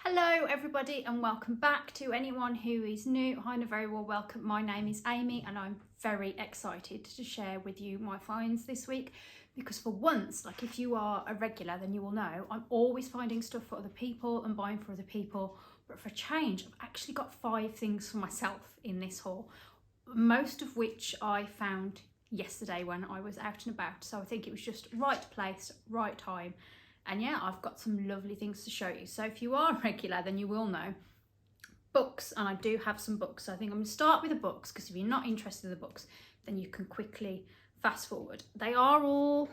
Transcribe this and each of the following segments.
Hello everybody and welcome back. To anyone who is new, hi and a very well welcome. My name is Amy and I'm very excited to share with you my finds this week, because for once, like if you are a regular then you will know I'm always finding stuff for other people and buying for other people, but for a change I've actually got 5 things for myself in this haul, most of which I found yesterday when I was out and about, so I think it was just right place, right time. And yeah, I've got some lovely things to show you. So if you are regular, then you will know books, and I do have some books. So I think I'm going to start with the books, because if you're not interested in the books, then you can quickly fast forward. They are all,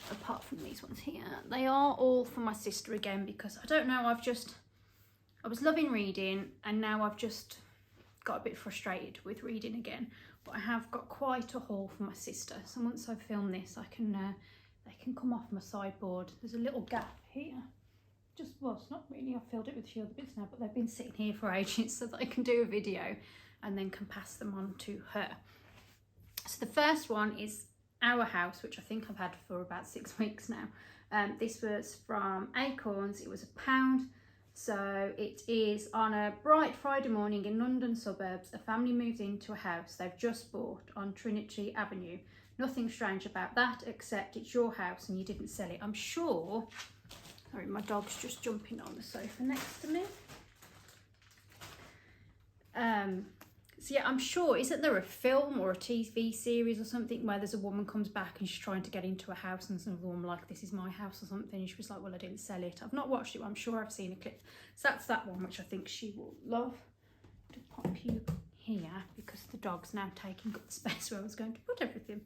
apart from these ones here, they are all for my sister again, because I don't know, I was loving reading and now I've just got a bit frustrated with reading again. But I have got quite a haul for my sister. So once I film this, I can they can come off my sideboard. There's a little gap here. Just was not really. I filled it with a few other bits now, but they've been sitting here for ages so that I can do a video and then can pass them on to her. So the first one is Our House, which I think I've had for about 6 weeks now. This was from Acorns. It was £1. So it is: on a bright Friday morning in London suburbs, a family moves into a house they've just bought on Trinity Avenue. Nothing strange about that, except it's your house and you didn't sell it. I'm sure, sorry, my dog's just jumping on the sofa next to me. So yeah, I'm sure, isn't there a film or a TV series or something where there's a woman comes back and she's trying to get into a house and some of the woman like, this is my house or something, and she was like, well, I didn't sell it. I've not watched it, but I'm sure I've seen a clip. So that's that one, which I think she will love. To pop you here because the dog's now taking up the space where I was going to put everything.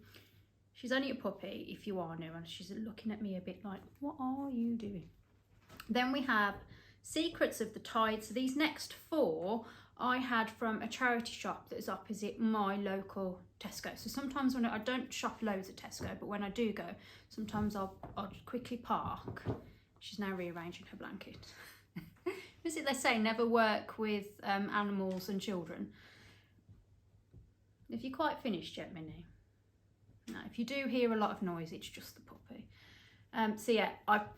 She's only a puppy if you are new, and she's looking at me a bit like, what are you doing? Then we have Secrets of the Tide. So these next 4 I had from a charity shop that is opposite my local Tesco. So sometimes when I don't shop loads at Tesco, but when I do go, sometimes I'll quickly park. She's now rearranging her blanket. Is it they say never work with animals and children? Have you quite finished yet, Minnie? No, if you do hear a lot of noise, it's just the puppy. So yeah,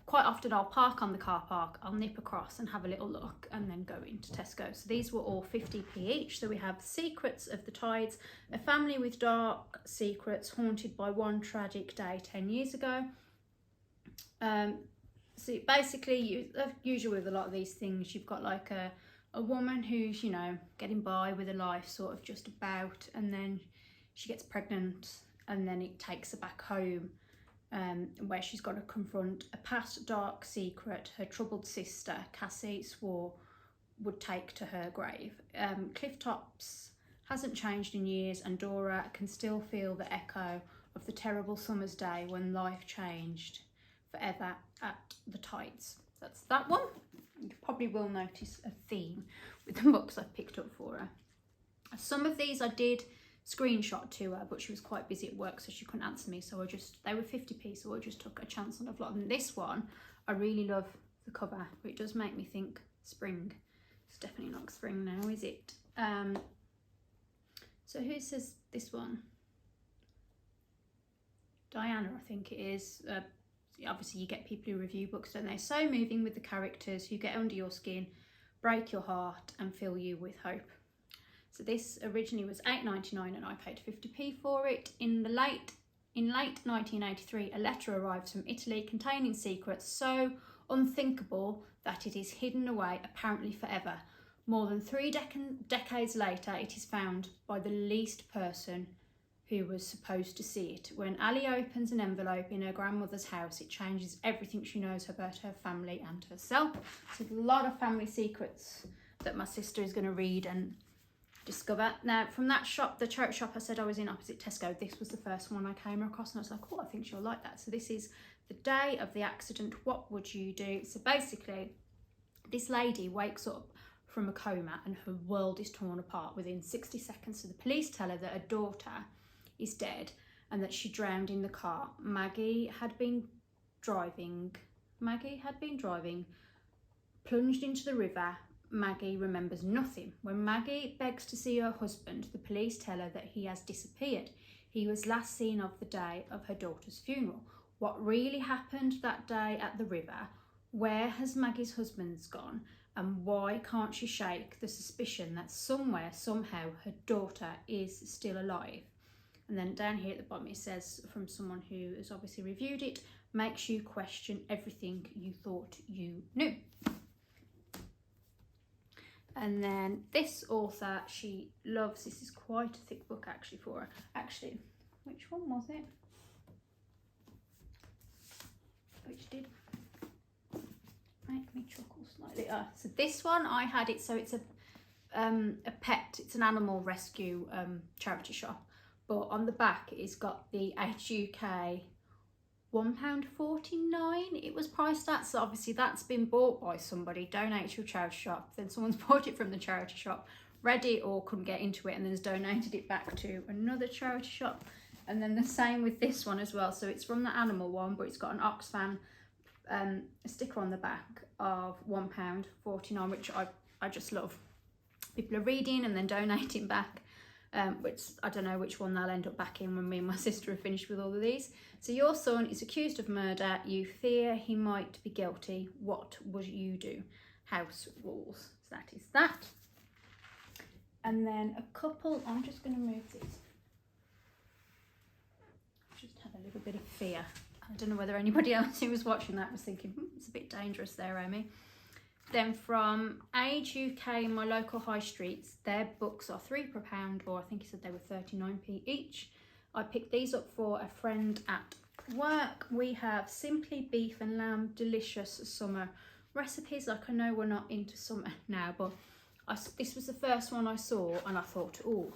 quite often I'll park on the car park, I'll nip across and have a little look and then go into Tesco. So these were all 50p each. So we have Secrets of the Tides, a family with dark secrets haunted by one tragic day 10 years ago. So basically, usually with a lot of these things, you've got like a woman who's, you know, getting by with her life sort of just about, and then she gets pregnant and then it takes her back home, where she's got to confront a past dark secret her troubled sister Cassie swore would take to her grave. Clifftops hasn't changed in years, and Dora can still feel the echo of the terrible summer's day when life changed forever at the Tides. That's that one. You probably will notice a theme with the books I've picked up for her. Some of these I did screenshot to her, but she was quite busy at work, so she couldn't answer me, so they were 50p, so I just took a chance on a vlog. And this one, I really love the cover, but it does make me think spring. It's definitely not spring now, is it? So who says this one? Diana, I think it is. Obviously you get people who review books, don't they? So moving with the characters who get under your skin, break your heart and fill you with hope. So this originally was £8.99 and I paid 50p for it. In late 1983, a letter arrives from Italy containing secrets so unthinkable that it is hidden away apparently forever. More than 3 decades later, it is found by the least person who was supposed to see it. When Ali opens an envelope in her grandmother's house, it changes everything she knows about her family and herself. So a lot of family secrets that my sister is going to read and discover. Now from that shop, the charity shop I said I was in opposite Tesco, this was the first one I came across and I was like, oh, I think she'll like that. So this is The Day of the Accident, What Would You Do? So basically this lady wakes up from a coma and her world is torn apart within 60 seconds. So the police tell her that her daughter is dead and that she drowned in the car. Maggie had been driving, plunged into the river. Maggie remembers nothing. When Maggie begs to see her husband, the police tell her that he has disappeared. He was last seen of the day of her daughter's funeral. What really happened that day at the river Where has Maggie's husband gone, and why can't she shake the suspicion that somewhere, somehow, her daughter is still alive? And then down here at the bottom it says, from someone who has obviously reviewed it, makes you question everything you thought you knew. And then this author, she loves, this is quite a thick book actually for her. Actually, which one was it? Which did make me chuckle slightly. So this one, I had it, so it's a pet, it's an animal rescue charity shop. But on the back, it's got the HUK £1.49 it was priced at. So obviously that's been bought by somebody, donated to a charity shop, then someone's bought it from the charity shop, read it or couldn't get into it, and then has donated it back to another charity shop. And then the same with this one as well. So it's from the animal one, but it's got an Oxfam a sticker on the back of £1.49, which I just love. People are reading and then donating back. Which I don't know which one they'll end up back in when me and my sister are finished with all of these. So your son is accused of murder. You fear he might be guilty. What would you do? House rules. So that is that. And then a couple, I'm just going to move this. Just have a little bit of fear. I don't know whether anybody else who was watching that was thinking, it's a bit dangerous there, Amy. Then from Age UK, my local high streets, their books are £3 per pound, or I think he said they were 39p each. I picked these up for a friend at work. We have Simply Beef and Lamb delicious summer recipes. Like, I know we're not into summer now, but this was the first one I saw and I thought, oh,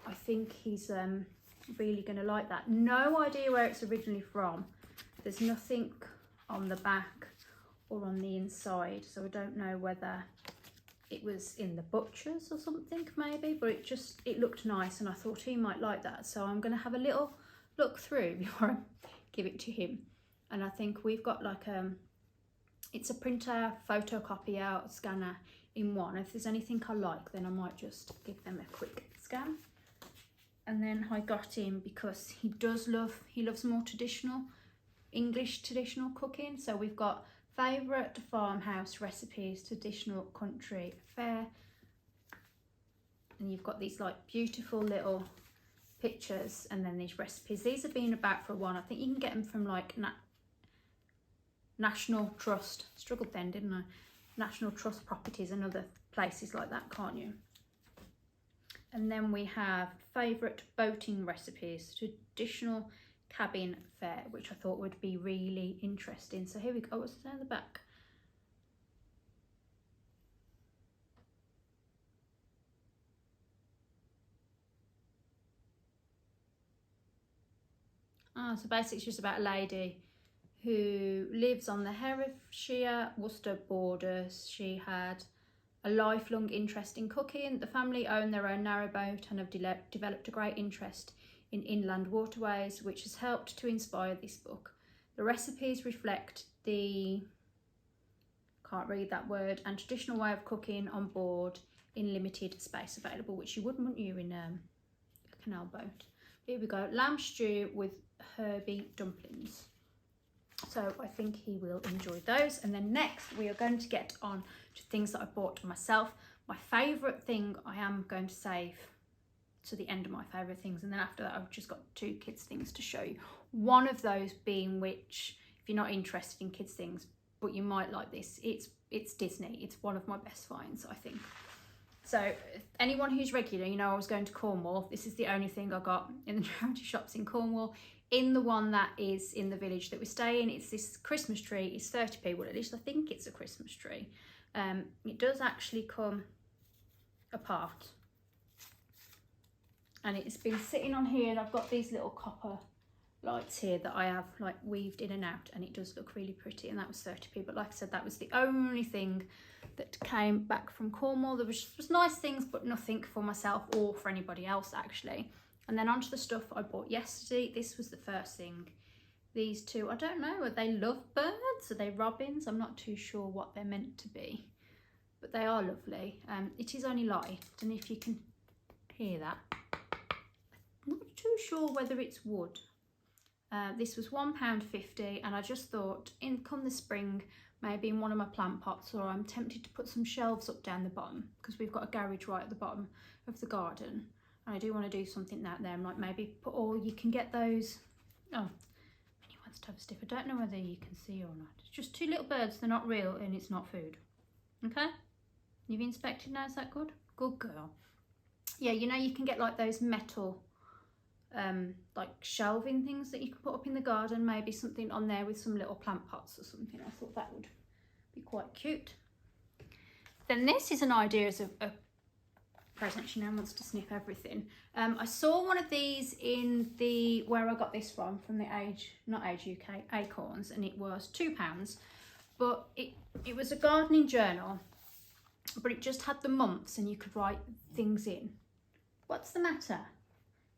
I think he's really going to like that. No idea where it's originally from. There's nothing on the back or on the inside, so I don't know whether it was in the butcher's or something maybe, but it looked nice and I thought he might like that, so I'm going to have a little look through before I give it to him. And I think we've got like it's a printer, photocopier, scanner in one. If there's anything I like, then I might just give them a quick scan. And then I got him because he loves more English traditional cooking. So we've got favourite farmhouse recipes, traditional country fare, and you've got these like beautiful little pictures and then these recipes. These have been about for a while. I think you can get them from like National Trust, struggled then didn't I, National Trust properties and other places like that, can't you? And then we have favourite boating recipes, traditional cabin fare, which I thought would be really interesting. So here we go. What's down the back? So basically it's just about a lady who lives on the Herefordshire Worcester borders. She had a lifelong interest in cooking. The family own their own narrowboat and have developed a great interest in inland waterways, which has helped to inspire this book. The recipes reflect the, can't read that word, and traditional way of cooking on board in limited space available, which you wouldn't you in a canal boat. Here we go, lamb stew with herby dumplings. So I think he will enjoy those. And then next we are going to get on to things that I bought myself. My favourite thing I am going to save to the end of my favourite things, and then after that I've just got two kids things to show you. One of those being, which if you're not interested in kids things but you might like this, it's Disney. It's one of my best finds, I think. So anyone who's regular, you know I was going to Cornwall. This is the only thing I got in the charity shops in Cornwall. In the one that is in the village that we stay in, it's this Christmas tree. It's 30p, well at least I think it's a Christmas tree. It does actually come apart. And it's been sitting on here, and I've got these little copper lights here that I have like weaved in and out, and it does look really pretty, and that was 30p. But like I said, that was the only thing that came back from Cornwall. There was nice things, but nothing for myself or for anybody else actually. And then onto the stuff I bought yesterday. This was the first thing. These two, I don't know, are they lovebirds? Are they robins? I'm not too sure what they're meant to be, but they are lovely. It is only light, and if you can hear that, I'm not too sure whether it's wood. This was £1.50, and I just thought, come the spring, maybe in one of my plant pots, or I'm tempted to put some shelves up down the bottom because we've got a garage right at the bottom of the garden, and I do want to do something out there, like maybe put, or you can get those, oh, he wants to have a stiff. I don't know whether you can see or not. It's just two little birds, they're not real and it's not food. Okay, you've inspected now, is that good? Good girl. Yeah, you know, you can get like those metal like shelving things that you can put up in the garden, maybe something on there with some little plant pots or something. I thought that would be quite cute. Then this is an idea as a present. She now wants to sniff everything. I saw one of these in the, where I got this from the not Age UK, Acorns, and it was £2, but it was a gardening journal, but it just had the months and you could write things in. What's the matter?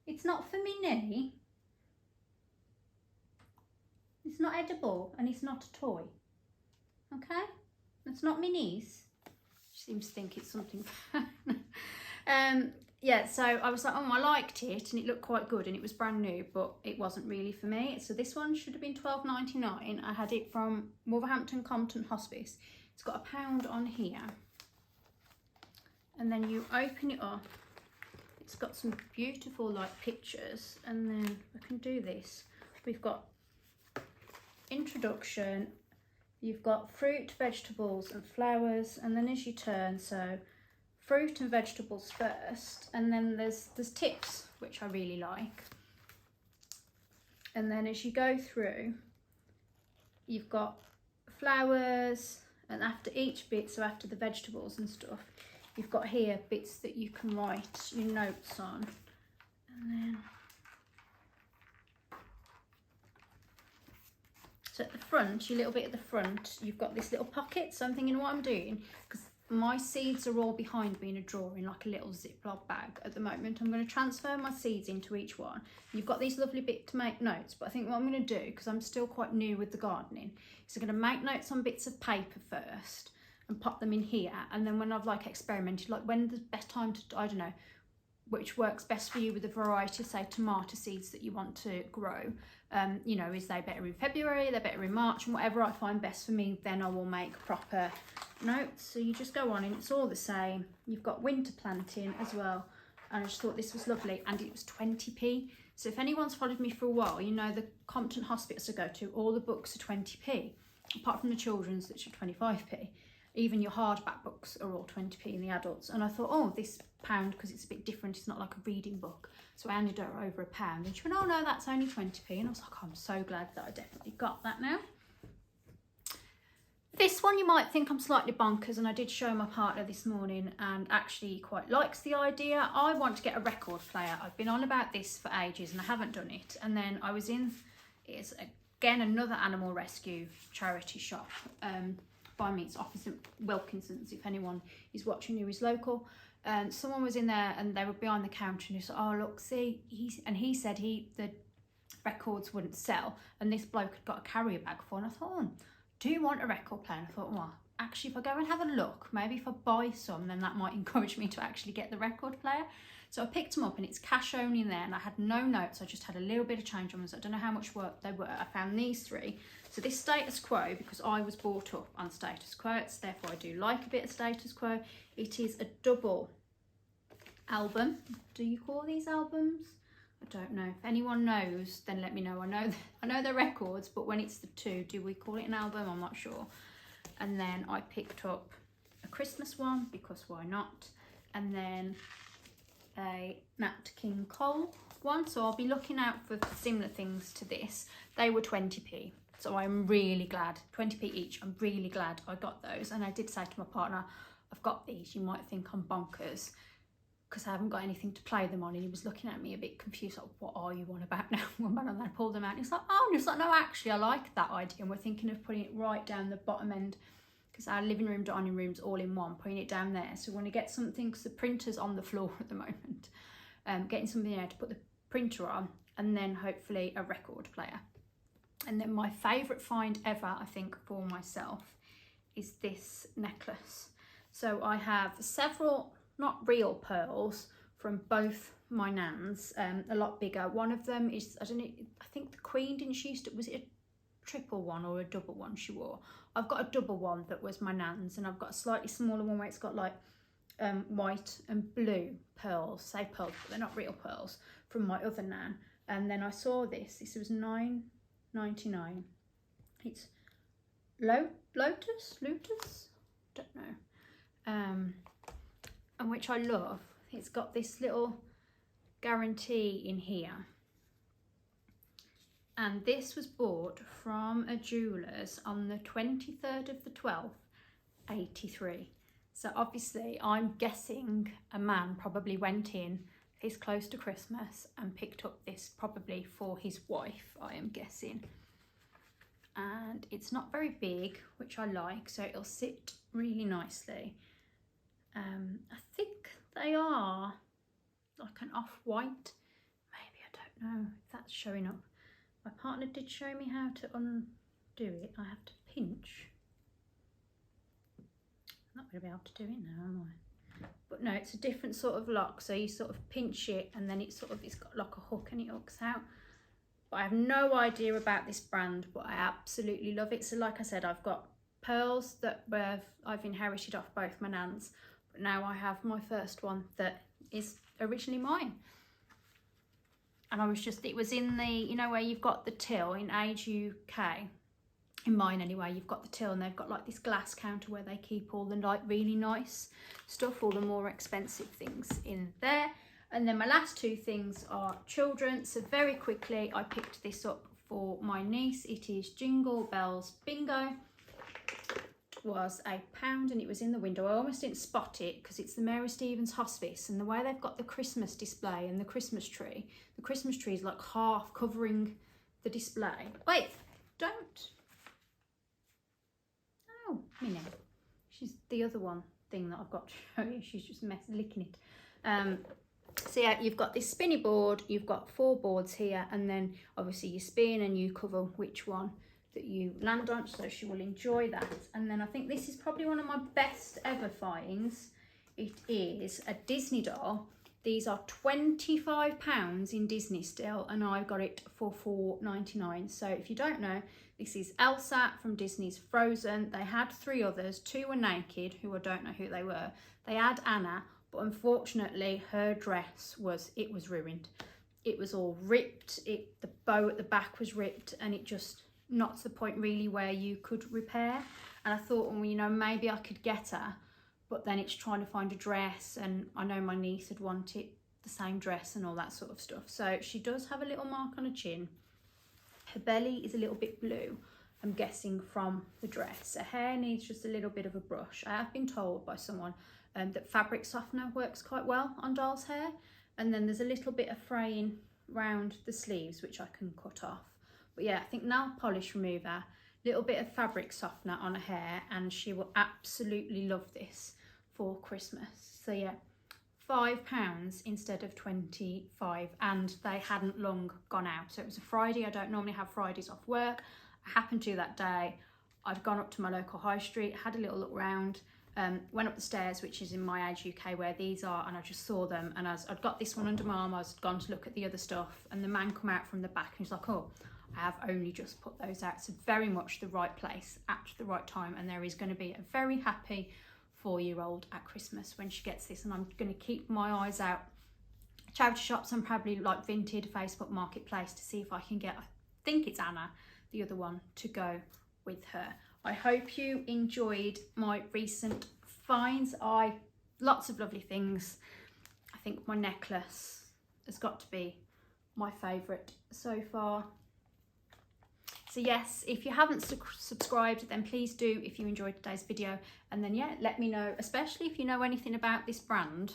It's not for me knee. It's not edible and it's not a toy. Okay? It's not my niece. She seems to think it's something yeah, so I was like, oh, I liked it and it looked quite good and it was brand new, but it wasn't really for me. So this one should have been £12.99. I had it from Wolverhampton Compton Hospice. It's got £1 on here. And then you open it up. It's got some beautiful like pictures, and then I can do this. We've got introduction, you've got fruit, vegetables and flowers, and then as you turn, so fruit and vegetables first, and then there's tips, which I really like. And then as you go through, you've got flowers, and after each bit, so after the vegetables and stuff, you've got here bits that you can write your notes on. And then, so at the front, your little bit at the front, you've got this little pocket. So I'm thinking what I'm doing, because my seeds are all behind me in a drawer in like a little Ziploc bag at the moment. I'm going to transfer my seeds into each one. You've got these lovely bits to make notes, but I think what I'm going to do, because I'm still quite new with the gardening, is I'm going to make notes on bits of paper first and pop them in here, and then when I've like experimented, like when the best time to, I don't know, which works best for you with a variety of say tomato seeds that you want to grow, you know, is they better in February, they're better in March, and whatever I find best for me, then I will make proper notes. So you just go on and it's all the same. You've got winter planting as well, and I just thought this was lovely, and it was 20p. So if anyone's followed me for a while, you know the Compton Hospice I go to, all the books are 20p, apart from the children's, which are 25p. Even your hardback books are all 20p in the adults. And I thought, oh, this £1, because it's a bit different, it's not like a reading book. So I handed her over £1, and she went, oh no, that's only 20p. And I was like, oh, I'm so glad that I definitely got that now. This one you might think I'm slightly bonkers, and I did show my partner this morning and actually he quite likes the idea. I want to get a record player. I've been on about this for ages and I haven't done it. And then I was in, it's again another animal rescue charity shop. By me, it's opposite Wilkinson's, if anyone is watching who is local. Someone was in there and they were behind the counter and he said, oh look, see, he said the records wouldn't sell, and this bloke had got a carrier bag for, and I thought, oh, do you want a record player? And I thought, well, actually if I go and have a look, maybe if I buy some, then that might encourage me to actually get the record player. So I picked them up and it's cash only in there, and I had no notes, I just had a little bit of change on them, so I don't know how much work they were. I found these three. So this Status Quo, because I was brought up on Status Quo, it's therefore I do like a bit of Status Quo. It is a double album. Do you call these albums? I don't know. If anyone knows, then let me know. I know they're records, but when it's the two, do we call it an album? I'm not sure. And then I picked up a Christmas one, because why not? And then a Nat King Cole one. So I'll be looking out for similar things to this. They were 20p. So I'm really glad, 20p each, I'm really glad I got those. And I did say to my partner, I've got these, you might think I'm bonkers because I haven't got anything to play them on. And he was looking at me a bit confused, like, what are you on about now? And then I pulled them out and he's like, oh, and he's like, no, actually, I like that idea. And we're thinking of putting it right down the bottom end, because our living room, dining room's all in one, putting it down there. So we want to get something, because the printer's on the floor at the moment, getting something there to put the printer on, and then hopefully a record player. And then my favourite find ever, I think, for myself is this necklace. So I have several, not real pearls, from both my nans, a lot bigger. One of them is, I don't know, I think the Queen, didn't she used to, was it triple one or a double one she wore. I've got a double one that was my nan's, and I've got a slightly smaller one where it's got like white and blue pearls, say pearls, but they're not real pearls, from my other nan. And then I saw this was $9.99. It's Lotus, don't know, and which I love. It's got this little guarantee in here, and this was bought from a jeweller's on the 23rd of the 12th, 83. So obviously I'm guessing a man probably went in this close to Christmas and picked up this probably for his wife, I am guessing. And it's not very big, which I like, so it'll sit really nicely. I think they are like an off-white, maybe, I don't know if that's showing up. My partner did show me how to undo it. I have to pinch. I'm not going to be able to do it now, am I? But no, it's a different sort of lock, so you sort of pinch it and then it's got like a hook and it hooks out. But I have no idea about this brand, but I absolutely love it. So like I said, I've got pearls that I've inherited off both my nans, but now I have my first one that is originally mine. And it was in the, you know, where you've got the till in Age UK, in mine anyway, you've got the till and they've got like this glass counter where they keep all the like really nice stuff, all the more expensive things in there. And then my last two things are children. So very quickly, I picked this up for my niece. It is Jingle Bells Bingo. It was £1 and it was in the window. I almost didn't spot it because it's the Mary Stevens Hospice, and the way they've got the Christmas display and the Christmas tree is like half covering the display. Wait, don't. Oh, Minnie. She's the other one thing that I've got to show you. She's just licking it. So yeah, you've got this spinny board, you've got 4 boards here, and then obviously you spin and you cover which one that you land on, so she will enjoy that. And then I think this is probably one of my best ever finds. It is a Disney doll. These are £25 in Disney still, and I got it for $4.99. So if you don't know, this is Elsa from Disney's Frozen. They had 3 others, 2 were naked, who I don't know who they were. They had Anna, but unfortunately her dress was ruined. It was all ripped, the bow at the back was ripped, and it just not to the point really where you could repair. And I thought, well, you know, maybe I could get her, but then it's trying to find a dress, and I know my niece had wanted the same dress and all that sort of stuff. So she does have a little mark on her chin. Her belly is a little bit blue, I'm guessing from the dress. Her hair needs just a little bit of a brush. I have been told by someone that fabric softener works quite well on doll's hair. And then there's a little bit of fraying round the sleeves, which I can cut off. But yeah, I think nail polish remover, little bit of fabric softener on her hair, and she will absolutely love this for Christmas. So yeah, £5 instead of 25, and they hadn't long gone out. So it was a Friday. I don't normally have Fridays off work. I happened to that day. I'd gone up to my local high street, had a little look round, went up the stairs, which is in my Age UK where these are, and I just saw them. And as I'd got this one under my arm, I was gone to look at the other stuff, and the man come out from the back and he's like, oh, I have only just put those out. So very much the right place at the right time, and there is going to be a very happy 4-year-old at Christmas when she gets this. And I'm going to keep my eyes out charity shops and probably like Vinted, Facebook Marketplace to see if I can get, I think it's Anna, the other one, to go with her. I hope you enjoyed my recent finds. Lots of lovely things. I think my necklace has got to be my favourite so far. So yes, if you haven't subscribed, then please do if you enjoyed today's video. And then yeah, let me know, especially if you know anything about this brand,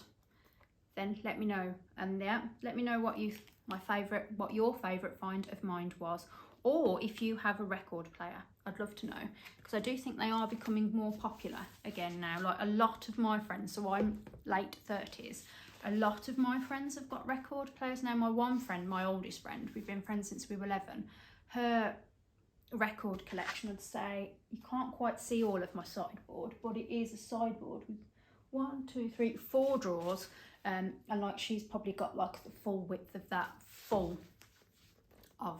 then let me know. And yeah, let me know what your favourite find of mine was. Or if you have a record player, I'd love to know, because I do think they are becoming more popular again now. Like a lot of my friends, so I'm late 30s, a lot of my friends have got record players now. My one friend, my oldest friend, we've been friends since we were 11, her record collection, I'd say, you can't quite see all of my sideboard, but it is a sideboard with 4 drawers, and like she's probably got like the full width of that full of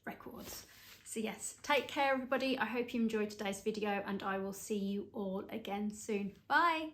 records. So yes, take care everybody. I hope you enjoyed today's video and I will see you all again soon. Bye.